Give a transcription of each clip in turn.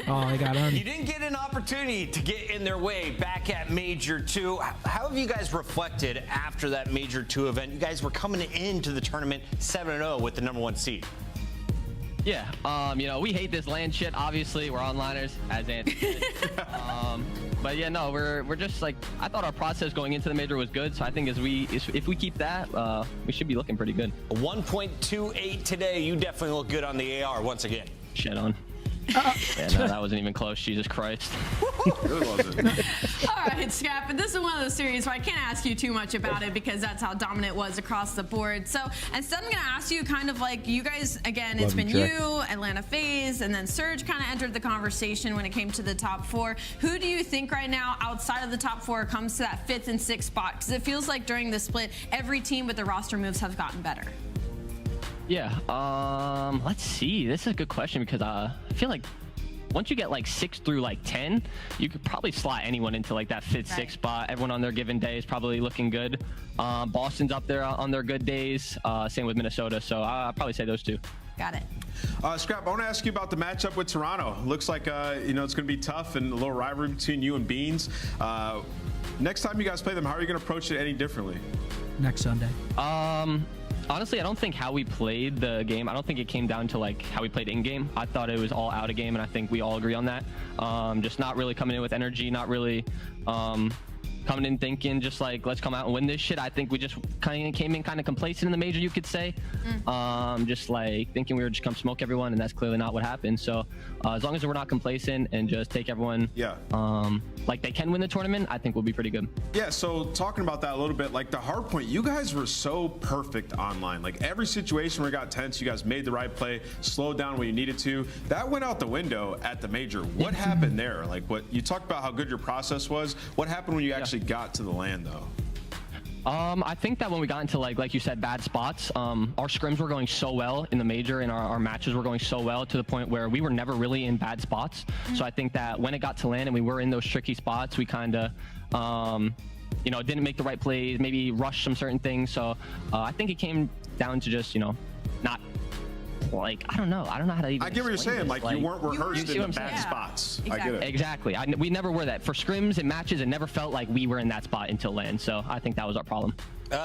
Oh, they got on. You didn't get an opportunity to get in their way back at Major 2. How have you guys reflected after that Major 2 event? You guys were coming into the tournament 7-0 with the #1 seed. Yeah, you know, we hate this land shit. Obviously, we're onliners, as Anthony said. But yeah, no, we're just like, I thought our process going into the major was good. So I think if we keep that, we should be looking pretty good. 1.28 today. You definitely look good on the AR once again. Shit on. Yeah, no, that wasn't even close. Jesus Christ. Really wasn't. All right, Scap, but this is one of those series where I can't ask you too much about it because that's how dominant it was across the board. So instead, I'm going to ask you kind of like, you guys, again, it's been you, Atlanta FaZe, and then Surge kind of entered the conversation when it came to the top 4. Who do you think right now, outside of the top 4, comes to that 5th and 6th spot? Because it feels like during the split, every team with the roster moves have gotten better. Yeah, let's see. This is a good question because I feel like once you get like 6 through like 10, you could probably slot anyone into like that 5th, 6th spot. Everyone on their given day is probably looking good. Boston's up there on their good days. Same with Minnesota. So I'll probably say those 2. Got it. Scrap, I want to ask you about the matchup with Toronto. Looks like, you know, it's going to be tough and a little rivalry between you and Beans. Next time you guys play them, how are you going to approach it any differently? Next Sunday. Honestly, I don't think how we played the game, I don't think it came down to like how we played in game. I thought it was all out of game, and I think we all agree on that. Just not really coming in with energy, not really coming in thinking just like, let's come out and win this shit. I think we just kind of came in kind of complacent in the major, you could say. Just like thinking we were just come smoke everyone, and that's clearly not what happened. So as long as we're not complacent and just take everyone like they can win the tournament, I think we'll be pretty good. Yeah, so talking about that a little bit, like the hard point, you guys were so perfect online. Like every situation where it got tense, you guys made the right play, slowed down when you needed to. That went out the window at the major. What happened there? Like, what you talked about how good your process was. What happened when you actually got to the land though? I think that when we got into like you said, bad spots, our scrims were going so well in the major, and our matches were going so well to the point where we were never really in bad spots. So I think that when it got to land and we were in those tricky spots, we kind of, you know, didn't make the right plays, maybe rushed some certain things. So I think it came down to just, you know, not like, I don't know how to even. I get what you're saying. This. Like you weren't rehearsed in the bad spots. Exactly. I get it. Exactly. We never were that. For scrims and matches, it never felt like we were in that spot until land. So I think that was our problem.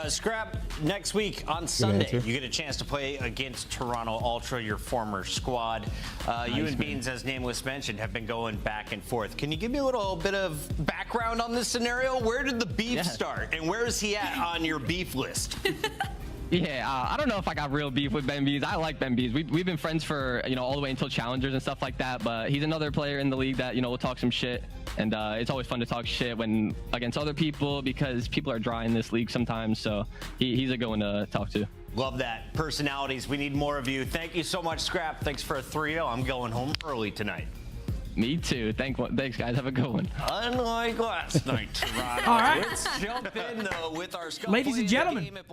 Scrap, next week on Sunday, you get a chance to play against Toronto Ultra, your former squad. You and Beans, as Nameless mentioned, have been going back and forth. Can you give me a little bit of background on this scenario? Where did the beef start, and where is he at on your beef list? Yeah, I don't know if I got real beef with Ben Bees. I like Ben Bees. We've been friends for, you know, all the way until challengers and stuff like that. But he's another player in the league that, you know, will talk some shit. And it's always fun to talk shit when against other people because people are dry in this league sometimes. So he's a good one to talk to. Love that. Personalities. We need more of you. Thank you so much, Scrap. Thanks for a 3-0. I'm going home early tonight. Me too. Thanks, guys. Have a good one. Unlike last night, Toronto. All right. Let's jump in, though, with our Scump Ladies and Play the gentlemen. Game at